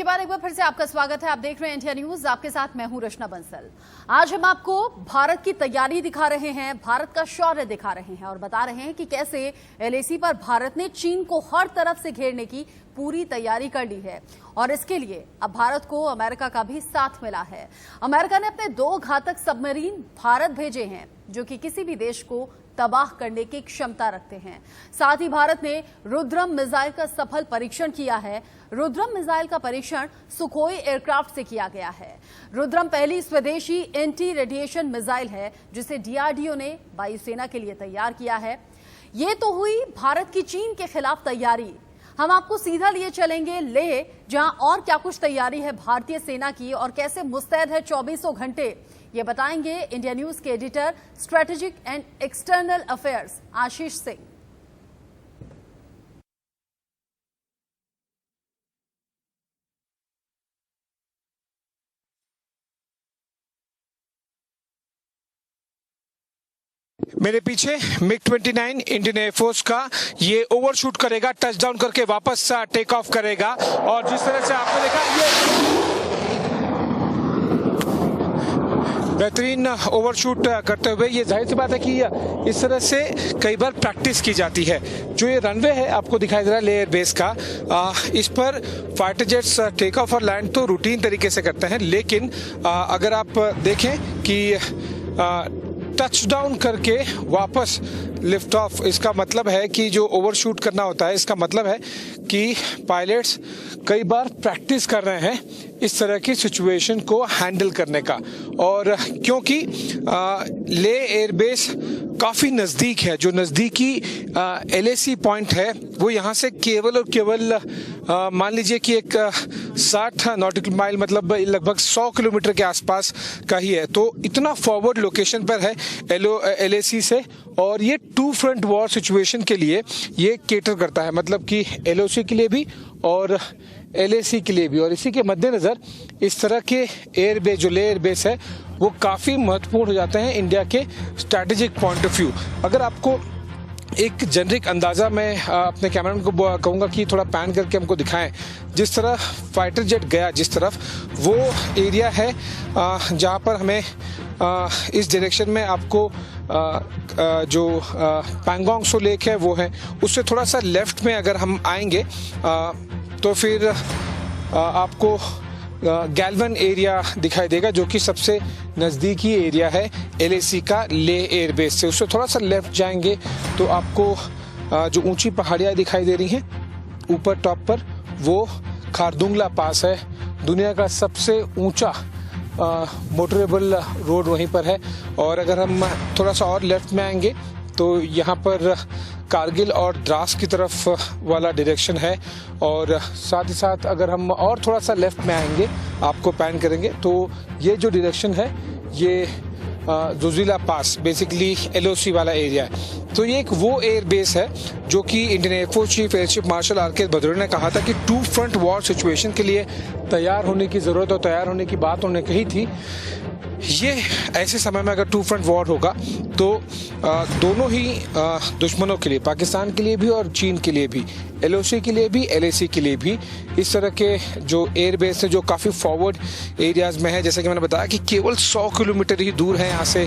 के बाद एक बार फिर से आपका स्वागत है। आप देख रहे हैं इंडिया न्यूज, आपके साथ मैं हूं रचना बंसल। आज हम आपको भारत की तैयारी दिखा रहे हैं, भारत का शौर्य दिखा रहे हैं और बता रहे हैं कि कैसे एलएसी पर भारत ने चीन को हर तरफ से घेरने की पूरी तैयारी कर ली है और इसके लिए अब भारत को अमेरिका का भी साथ मिला है। अमेरिका ने अपने 2 घातक सबमरीन भारत भेजे हैं जो कि किसी भी देश को तबाह करने की क्षमता रखते हैं। साथ ही भारत ने रुद्रम मिसाइल का सफल परीक्षण किया है। रुद्रम मिसाइल का परीक्षण सुखोई एयरक्राफ्ट से किया गया है। रुद्रम पहली स्वदेशी एंटी रेडिएशन मिसाइल है जिसे डीआरडीओ ने वायुसेना के लिए तैयार किया है। ये तो हुई भारत की चीन के खिलाफ तैयारी। हम आपको सीधा लिए चलेंगे लेह, जहां और क्या कुछ तैयारी है भारतीय सेना की और कैसे मुस्तैद है 24 घंटे, ये बताएंगे इंडिया न्यूज के editor strategic and external affairs Ashish Singh. मेरे पीछे MiG-29 इंडियन एयरफोर्स का ये ओवरशूट करेगा, टचडाउन करके वापस टेक ऑफ करेगा और जिस तरह से आपने देखा ये बेहतरीन ओवरशूट करते हुए, ये जाहिर सी बात है कि इस तरह से कई बार प्रैक्टिस की जाती है। जो ये रनवे है आपको दिखाई दे रहा है लेह एयरबेस का, इस पर फाइटर जेट्स टेक ऑफ और लैंड तो रूटीन तरीके से करते हैं, लेकिन अगर आप देखें कि टचडाउन करके वापस लिफ्ट ऑफ, इसका मतलब है कि जो ओवरशूट करना होता है, इसका मतलब है कि पायलट्स कई बार प्रैक्टिस कर रहे हैं इस तरह की सिचुएशन को हैंडल करने का। और क्योंकि ले एयरबेस काफ़ी नज़दीक है, जो नज़दीकी एलएसी पॉइंट है वो यहाँ से केवल और केवल मान लीजिए कि एक 60 नॉटिकल माइल मतलब लगभग 100 किलोमीटर के आसपास का ही है। तो इतना फॉरवर्ड लोकेशन पर है एलएसी से, और ये 2 फ्रंट वॉर सिचुएशन के लिए ये केटर करता है, मतलब कि एलओसी के लिए भी और एलएसी के लिए भी। और इसी के मद्देनज़र इस तरह के एयरबेस, जो ले एयरबेस है, वो काफ़ी महत्वपूर्ण हो जाते हैं इंडिया के स्ट्रैटेजिक पॉइंट ऑफ व्यू। अगर आपको एक जेनरिक अंदाज़ा मैं अपने कैमरामैन को कहूँगा कि थोड़ा पैन करके हमको दिखाएं, जिस तरह फाइटर जेट गया जिस तरफ, वो एरिया है जहाँ पर हमें इस डायरेक्शन में आपको जो पैंगोंग सो लेक है वो है, उससे थोड़ा सा लेफ्ट में अगर हम आएंगे तो फिर आपको गैल्वन एरिया दिखाई देगा, जो कि सबसे नज़दीकी एरिया है एलएसी का ले एयरबेस से। उससे थोड़ा सा लेफ्ट जाएंगे तो आपको जो ऊंची पहाड़ियाँ दिखाई दे रही हैं ऊपर टॉप पर, वो खारदुंगला पास है। दुनिया का सबसे ऊंचा मोटरेबल रोड वहीं पर है। और अगर हम थोड़ा सा और लेफ्ट में आएंगे तो यहाँ पर कारगिल और द्रास की तरफ वाला डायरेक्शन है। और साथ ही साथ अगर हम और थोड़ा सा लेफ्ट में आएंगे, आपको पैन करेंगे, तो ये जो डायरेक्शन है ये जोजिला पास, बेसिकली एलओसी वाला एरिया है। तो ये एक वो एयरबेस है जो कि Indian Air Force chief air chief marshal R K. Bhadauria ने कहा था कि 2 फ्रंट वॉर सिचुएशन के लिए तैयार होने की ज़रूरत और तैयार होने की बात उन्होंने कही थी। ये ऐसे समय में अगर 2 फ्रंट वॉर होगा तो दोनों ही दुश्मनों के लिए, पाकिस्तान के लिए भी और चीन के लिए भी, एलओसी के लिए भी, एलएसी के लिए भी, इस तरह के जो एयरबेस है जो काफ़ी फॉरवर्ड एरियाज़ में है, जैसे कि मैंने बताया कि केवल 100 किलोमीटर ही दूर है यहाँ से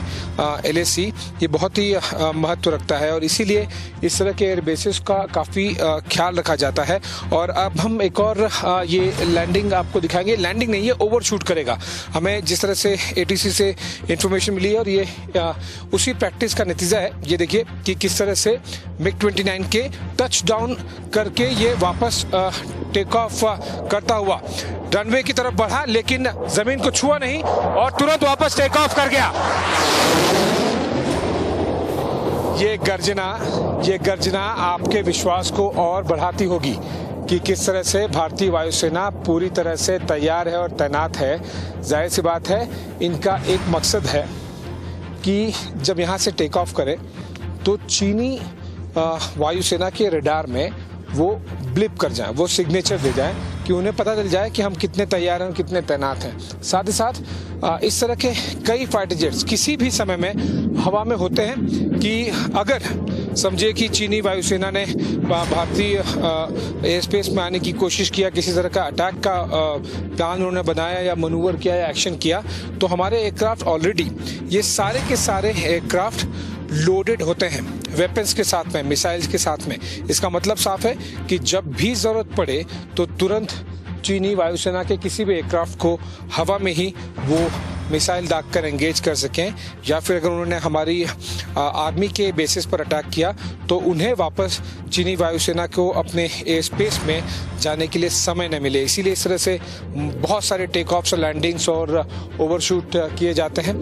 एलएसी, ये बहुत ही महत्व रखता है और इसीलिए इस तरह के एयरबेसेस का काफ़ी ख्याल रखा जाता है। और अब हम एक और ये लैंडिंग आपको दिखाएंगे। लैंडिंग नहीं, ये ओवरशूट करेगा। हमें जिस तरह से एटीसी से इंफॉर्मेशन मिली है और ये उसी प्रैक्टिस का नतीजा है। ये देखिए कि किस तरह से MiG-29 के टचडाउन करके ये वापस टेक ऑफ करता हुआ रनवे की तरफ बढ़ा, लेकिन जमीन को छुआ नहीं और तुरंत वापस टेक ऑफ कर गया। ये गर्जना आपके विश्वास को और बढ़ाती होगी कि किस तरह से भारतीय वायुसेना पूरी तरह से तैयार है और तैनात है। जाहिर सी बात है, इनका एक मकसद है कि जब यहाँ से टेक ऑफ करें तो चीनी वायुसेना के रडार में वो ब्लिप कर जाए, वो सिग्नेचर दे जाए कि उन्हें पता चल जाए कि हम कितने तैयार हैं और कितने तैनात हैं। साथ ही साथ इस तरह के कई फाइटर जेट्स किसी भी समय में हवा में होते हैं कि अगर समझे कि चीनी वायुसेना ने भारतीय एयर स्पेस में आने की कोशिश किया, किसी तरह का अटैक का प्लान उन्होंने बनाया या मनूवर किया या एक्शन किया, तो हमारे एयरक्राफ्ट ऑलरेडी ये सारे के सारे एयरक्राफ्ट लोडेड होते हैं वेपन्स के साथ में, मिसाइल्स के साथ में। इसका मतलब साफ है कि जब भी जरूरत पड़े तो तुरंत चीनी वायुसेना के किसी भी एयरक्राफ्ट को हवा में ही वो मिसाइल दागकर एंगेज कर सकें, या फिर अगर उन्होंने हमारी आर्मी के बेसिस पर अटैक किया तो उन्हें वापस चीनी वायुसेना को अपने एयर स्पेस में जाने के लिए समय न मिले। इसीलिए इस तरह से बहुत सारे टेक ऑफ्स और लैंडिंग्स और ओवरशूट किए जाते हैं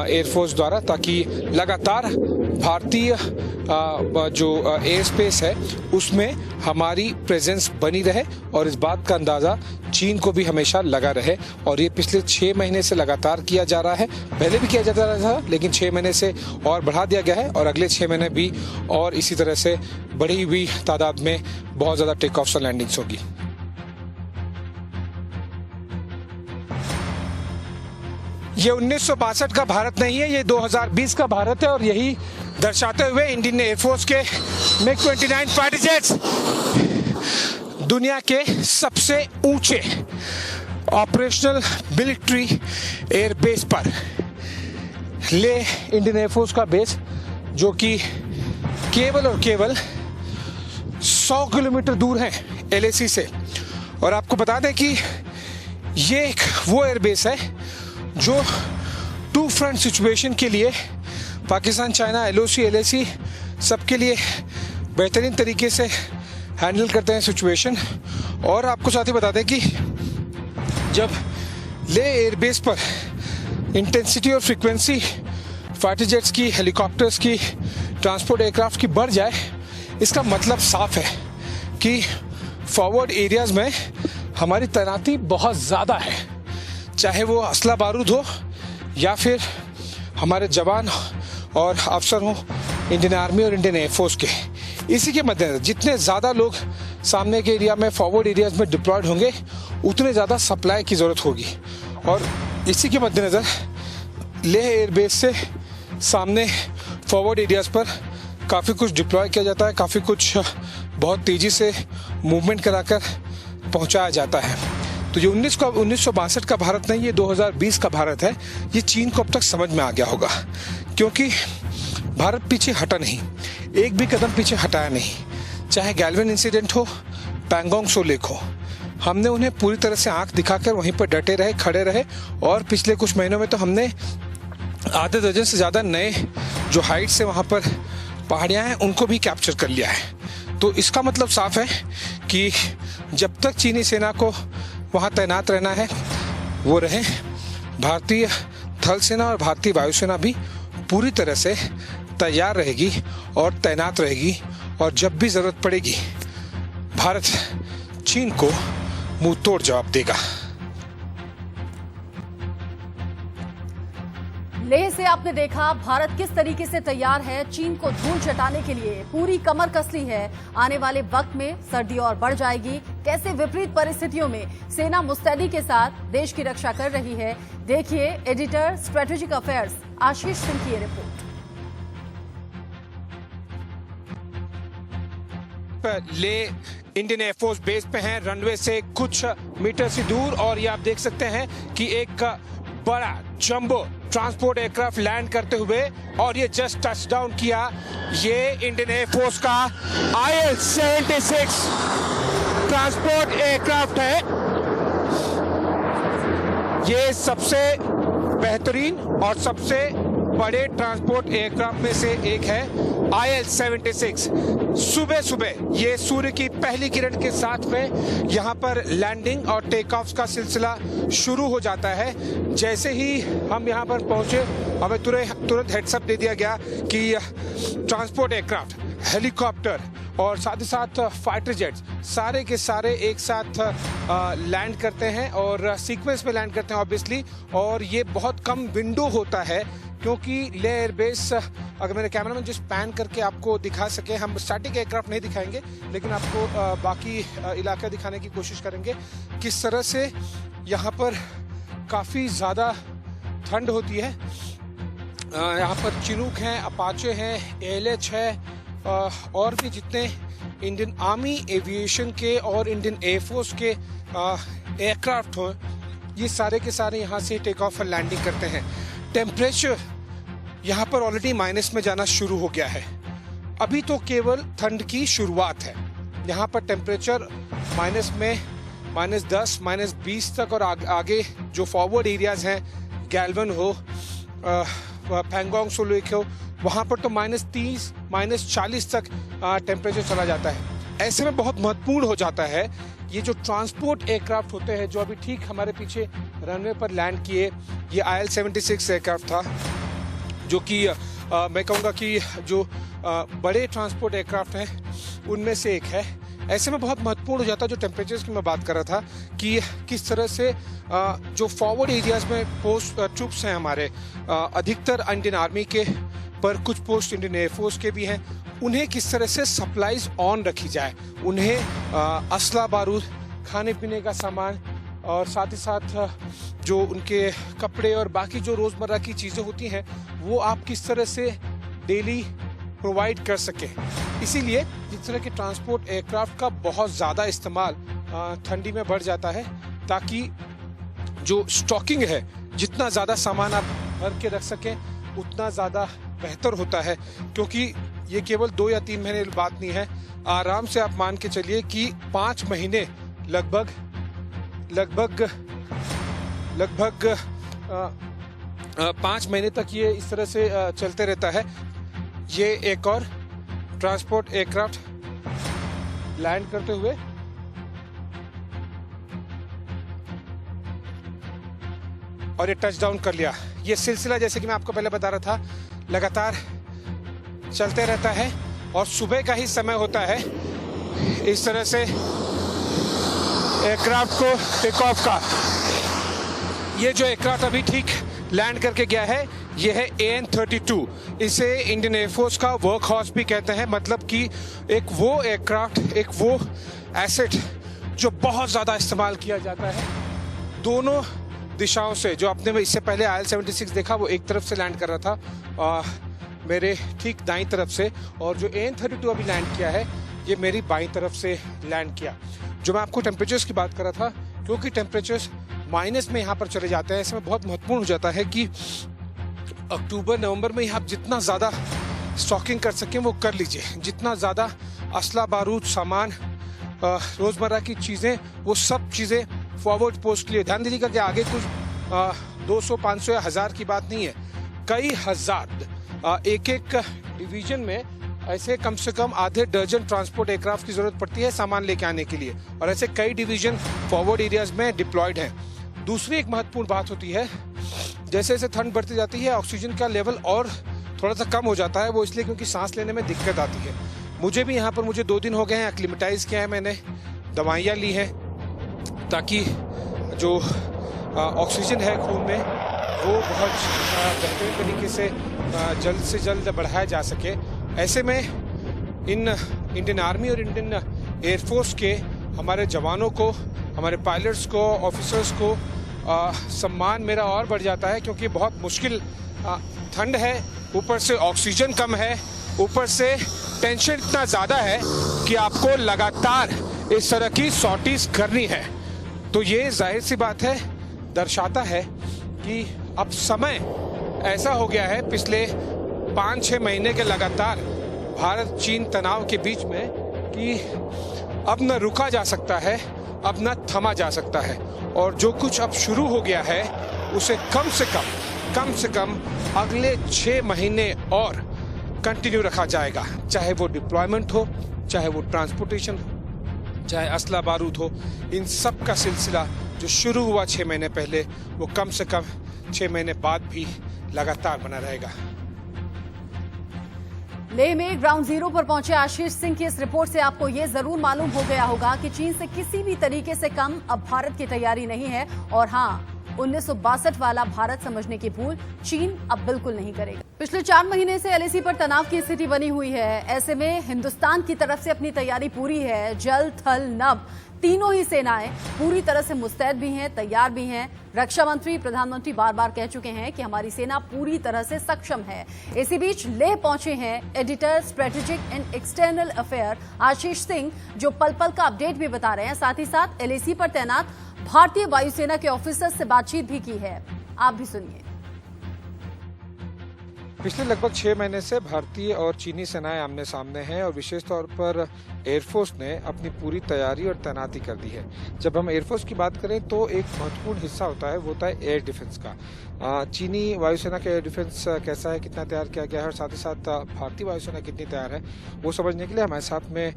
एयरफोर्स द्वारा, ताकि लगातार भारतीय जो एयर स्पेस है उसमें हमारी प्रेजेंस बनी रहे और इस बात का अंदाज़ा चीन को भी हमेशा लगा रहे। और ये पिछले 6 महीने से लगातार किया जा रहा है, पहले भी किया जाता रहा था लेकिन 6 महीने से और बढ़ा दिया गया है, और अगले 6 महीने भी और इसी तरह से बढ़ी हुई तादाद में बहुत ज़्यादा टेक ऑफ्स और लैंडिंग्स होगी। ये 1962 का भारत नहीं है, ये 2020 का भारत है, और यही दर्शाते हुए इंडियन एयरफोर्स के MiG-29 फाइटर जेट्स दुनिया के सबसे ऊंचे ऑपरेशनल मिलिट्री एयरबेस पर ले इंडियन एयरफोर्स का बेस, जो कि केवल और केवल 100 किलोमीटर दूर है LAC से। और आपको बता दें कि ये एक वो एयरबेस है जो टू फ्रंट सिचुएशन के लिए पाकिस्तान, चाइना, LOC, LAC सबके लिए बेहतरीन तरीके से हैंडल करते हैं सिचुएशन। और आपको साथ ही बता दें कि जब ले एयरबेस पर इंटेंसिटी और फ्रीक्वेंसी फाइटर जेट्स की, हेलीकॉप्टर्स की, ट्रांसपोर्ट एयरक्राफ्ट की बढ़ जाए, इसका मतलब साफ है कि फॉरवर्ड एरियाज में हमारी तैनाती बहुत ज़्यादा है, चाहे वो असला बारूद हो या फिर हमारे जवान और अफसर हों इंडियन आर्मी और इंडियन एयरफोर्स के। इसी के मद्देनजर जितने ज़्यादा लोग सामने के एरिया में, फॉरवर्ड एरियाज में डिप्लॉयड होंगे, उतने ज़्यादा सप्लाई की ज़रूरत होगी। और इसी के मद्देनजर लेह एयरबेस से सामने फॉरवर्ड एरियाज पर काफ़ी कुछ डिप्लॉय किया जाता है, काफ़ी कुछ बहुत तेज़ी से मूवमेंट कराकर पहुंचाया जाता है। तो ये 1962 का भारत नहीं, ये 2020 का भारत है। ये चीन को अब तक समझ में आ गया होगा, क्योंकि भारत पीछे हटा नहीं, एक भी कदम पीछे हटाया नहीं। चाहे गैल्वन इंसिडेंट हो, पैंगोंग सो लेक हो, हमने उन्हें पूरी तरह से आंख दिखाकर वहीं पर डटे रहे, खड़े रहे। और पिछले कुछ महीनों में तो हमने आधे दर्जन से ज़्यादा नए जो हाइट से वहाँ पर पहाड़ियाँ हैं उनको भी कैप्चर कर लिया है। तो इसका मतलब साफ है कि जब तक चीनी सेना को वहाँ तैनात रहना है वो रहे। भारतीय थल सेना और भारतीय वायुसेना भी पूरी तरह से तैयार रहेगी और तैनात रहेगी, और जब भी ज़रूरत पड़ेगी भारत चीन को मुंह तोड़ जवाब देगा। लेह से आपने देखा भारत किस तरीके से तैयार है चीन को धूल चटाने के लिए, पूरी कमर कस ली है। आने वाले वक्त में सर्दी और बढ़ जाएगी, कैसे विपरीत परिस्थितियों में सेना मुस्तैदी के साथ देश की रक्षा कर रही है। देखिए editor strategic affairs Ashish Singh की रिपोर्ट। ले इंडियन एयरफोर्स बेस पे हैं, रनवे से कुछ मीटर से दूर, और ये आप देख सकते हैं कि एक बड़ा जंबो ट्रांसपोर्ट एयरक्राफ्ट लैंड करते हुए, और ये जस्ट टच डाउन किया। ये इंडियन एयरफोर्स का IL-76 ट्रांसपोर्ट एयरक्राफ्ट है। ये सबसे बेहतरीन और सबसे बड़े ट्रांसपोर्ट एयरक्राफ्ट में से एक है IL-76। सुबह सुबह ये सूर्य की पहली किरण के साथ में यहाँ पर लैंडिंग और टेक ऑफ का सिलसिला शुरू हो जाता है। जैसे ही हम यहाँ पर पहुंचे, हमें तुरंत हेड्सअप दे दिया गया कि ट्रांसपोर्ट एयरक्राफ्ट, हेलीकॉप्टर और साथ ही साथ फाइटर जेट्स सारे के सारे एक साथ लैंड करते हैं और सीक्वेंस में लैंड करते हैं ऑब्वियसली। और ये बहुत कम विंडो होता है क्योंकि ले एयरबेस, अगर मेरे कैमरामैन जिस पैन करके आपको दिखा सके, हम स्टैटिक एयरक्राफ्ट नहीं दिखाएंगे लेकिन आपको बाकी इलाका दिखाने की कोशिश करेंगे किस तरह से यहाँ पर काफ़ी ज़्यादा ठंड होती है। यहाँ पर चिनूक हैं, अपाचे हैं, ALH है और भी जितने इंडियन आर्मी एविएशन के और इंडियन एयरफोर्स के एयरक्राफ्ट हों, ये सारे के सारे यहाँ से टेक ऑफ और लैंडिंग करते हैं। टेम्परेचर यहाँ पर ऑलरेडी माइनस में जाना शुरू हो गया है। अभी तो केवल ठंड की शुरुआत है। यहाँ पर टेम्परेचर माइनस में -10, -20 तक और आगे जो फॉरवर्ड एरियाज हैं, गैल्वन हो, पैंगोंग सो लेक हो, वहाँ पर तो -30, -40 तक टेम्परेचर चला जाता है। ऐसे में बहुत महत्वपूर्ण हो जाता है ये जो ट्रांसपोर्ट एयरक्राफ्ट होते हैं, जो अभी ठीक हमारे पीछे रनवे पर लैंड किए। ये IL-76 एयरक्राफ्ट था जो कि मैं कहूँगा कि जो बड़े ट्रांसपोर्ट एयरक्राफ्ट हैं उनमें से एक है। ऐसे में बहुत महत्वपूर्ण हो जाता है जो टेम्परेचर्स की मैं बात कर रहा था कि किस तरह से जो फॉरवर्ड एरियाज में पोस्ट ट्रूप्स हैं हमारे, अधिकतर इंडियन आर्मी के, पर कुछ पोस्ट इंडियन एयरफोर्स के भी हैं, उन्हें किस तरह से सप्लाईज ऑन रखी जाए, उन्हें असला बारूद, खाने पीने का सामान और साथ ही साथ जो उनके कपड़े और बाकी जो रोज़मर्रा की चीज़ें होती हैं वो आप किस तरह से डेली प्रोवाइड कर सकें। इसीलिए इस तरह के ट्रांसपोर्ट एयरक्राफ्ट का बहुत ज़्यादा इस्तेमाल ठंडी में बढ़ जाता है, ताकि जो स्टॉकिंग है, जितना ज़्यादा सामान आप भर के रख सकें उतना ज़्यादा बेहतर होता है। क्योंकि ये केवल 2 या 3 महीने बात नहीं है, आराम से आप मान के चलिए कि 5 महीने लगभग 5 महीने तक ये इस तरह से चलते रहता है। ये एक और ट्रांसपोर्ट एयरक्राफ्ट लैंड करते हुए और ये टच डाउन कर लिया। ये सिलसिला जैसे कि मैं आपको पहले बता रहा था लगातार चलते रहता है और सुबह का ही समय होता है इस तरह से एयरक्राफ्ट को टेक ऑफ का। ये जो एयरक्राफ्ट अभी ठीक लैंड करके गया है ये है AN-32। इसे इंडियन एयरफोर्स का वर्क हॉर्स भी कहते हैं, मतलब कि एक वो एयरक्राफ्ट, एक वो एसेट जो बहुत ज़्यादा इस्तेमाल किया जाता है दोनों दिशाओं से। जो आपने में इससे पहले IL-76 देखा वो एक तरफ से लैंड कर रहा था मेरे ठीक दाईं तरफ से, और जो AN-32 अभी लैंड किया है ये मेरी बाईं तरफ से लैंड किया। जो मैं आपको टेम्परेचर्स की बात कर रहा था, क्योंकि टेम्परेचर्स माइनस में यहाँ पर चले जाते हैं, इसमें बहुत महत्वपूर्ण हो जाता है कि अक्टूबर नवंबर में आप जितना ज़्यादा स्टॉकिंग कर सकें वो कर लीजिए। जितना ज़्यादा असला बारूद, सामान, रोज़मर्रा की चीज़ें, वो सब चीज़ें फॉरवर्ड पोस्ट के लिए। ध्यान दीजिएगा कि आगे कुछ 200, 500 या 1000 की बात नहीं है, कई हज़ार, एक एक डिवीजन में ऐसे कम से कम आधे दर्जन ट्रांसपोर्ट एयरक्राफ्ट की ज़रूरत पड़ती है सामान लेके आने के लिए, और ऐसे कई डिवीजन फॉरवर्ड एरियाज में डिप्लॉयड हैं। दूसरी एक महत्वपूर्ण बात होती है, जैसे जैसे ठंड बढ़ती जाती है ऑक्सीजन का लेवल और थोड़ा सा कम हो जाता है। वो इसलिए क्योंकि सांस लेने में दिक्कत आती है। मुझे भी यहाँ पर मुझे 2 दिन हो गए हैं, एक्लिमेटाइज किया है मैंने, दवाइयाँ ली हैं ताकि जो ऑक्सीजन है खून में वो बहुत बेहतरीन तरीके से जल्द से जल्द बढ़ाया जा सके। ऐसे में इन इंडियन आर्मी और इंडियन एयरफोर्स के हमारे जवानों को, हमारे पायलट्स को, ऑफिसर्स को सम्मान मेरा और बढ़ जाता है, क्योंकि बहुत मुश्किल ठंड है, ऊपर से ऑक्सीजन कम है, ऊपर से टेंशन इतना ज़्यादा है कि आपको लगातार इस तरह की सॉर्टीज करनी है। तो ये जाहिर सी बात है, दर्शाता है कि अब समय ऐसा हो गया है पिछले 5-6 महीने के लगातार भारत चीन तनाव के बीच में कि अब न रुका जा सकता है, अब न थमा जा सकता है। और जो कुछ अब शुरू हो गया है उसे कम से कम अगले 6 महीने और कंटिन्यू रखा जाएगा, चाहे वो डिप्लॉयमेंट हो, चाहे वो ट्रांसपोर्टेशन हो, चाहे असला बारूद हो। इन सब का सिलसिला जो शुरू हुआ 6 महीने पहले, वो कम से कम 6 महीने बाद भी लगातार बना रहेगा। लेह में ग्राउंड जीरो पर पहुंचे आशीष सिंह की इस रिपोर्ट से आपको ये जरूर मालूम हो गया होगा कि चीन से किसी भी तरीके से कम अब भारत की तैयारी नहीं है। और हाँ, 1962 वाला भारत समझने की भूल चीन अब बिल्कुल नहीं करेगा। पिछले 4 महीने से एलएसी पर तनाव की स्थिति बनी हुई है। ऐसे में हिंदुस्तान की तरफ से अपनी तैयारी पूरी है। जल, थल, नभ तीनों ही सेनाएं पूरी तरह से मुस्तैद भी हैं, तैयार भी हैं। रक्षा मंत्री, प्रधानमंत्री बार बार कह चुके हैं कि हमारी सेना पूरी तरह से सक्षम है। इसी बीच लेह पहुंचे हैं editor strategic and external affair Ashish Singh, जो पल पल का अपडेट भी बता रहे हैं। साथ ही साथ एलएसी पर तैनात भारतीय वायुसेना के ऑफिसर्स से बातचीत भी की है। आप भी सुनिए। पिछले लगभग 6 महीने से भारतीय और चीनी सेनाएं आमने सामने हैं और विशेष तौर पर एयरफोर्स ने अपनी पूरी तैयारी और तैनाती कर दी है। जब हम एयरफोर्स की बात करें तो एक महत्वपूर्ण हिस्सा होता है, वो होता है एयर डिफेंस का। चीनी वायुसेना का एयर डिफेंस कैसा है, कितना तैयार किया गया है और साथ ही साथ भारतीय वायुसेना कितनी तैयार है, वो समझने के लिए हमारे साथ में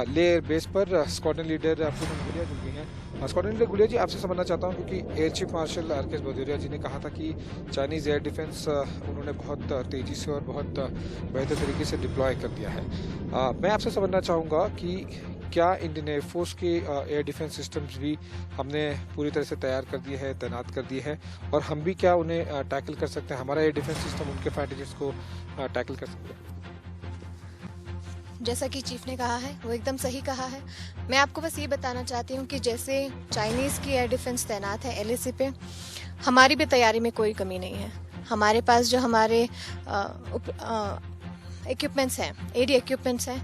ले एयर बेस पर स्क्वाड्रन लीडर पूनम गुलिया जुड़ गई हैं। स्क्वाड्रन लीडर गुलिया जी, आपसे समझना चाहता हूँ क्योंकि air chief marshal R K. Bhadauria ji ने कहा था कि चाइनीज़ एयर डिफेंस उन्होंने बहुत तेज़ी से और बहुत बेहतर तरीके से डिप्लॉय कर दिया है। मैं आपसे समझना चाहूँगा कि क्या इंडियन एयरफोर्स के एयर डिफेंस सिस्टम्स भी हमने पूरी तरह से तैयार कर दिए हैं, तैनात कर दिए हैं और हम भी क्या उन्हें टैकल कर सकते हैं, हमारा एयर डिफेंस सिस्टम उनके फाइटर्स को टैकल कर सकते हैं? जैसा कि चीफ ने कहा है वो एकदम सही कहा है। मैं आपको बस ये बताना चाहती हूँ कि जैसे चाइनीज़ की एयर डिफेंस तैनात है एलएसी पे, हमारी भी तैयारी में कोई कमी नहीं है। हमारे पास जो हमारे इक्विपमेंट्स हैं, एडी इक्विपमेंट्स हैं,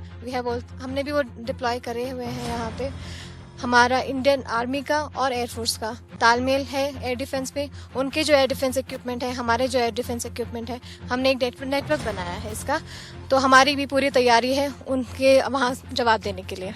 हमने भी वो डिप्लॉय करे हुए हैं यहाँ पे। हमारा इंडियन आर्मी का और एयरफोर्स का तालमेल है एयर डिफेंस में। उनके जो एयर डिफेंस इक्विपमेंट है, हमारे जो एयर डिफेंस इक्विपमेंट है, हमने एक नेटवर्क बनाया है इसका। तो हमारी भी पूरी तैयारी है उनके वहाँ जवाब देने के लिए।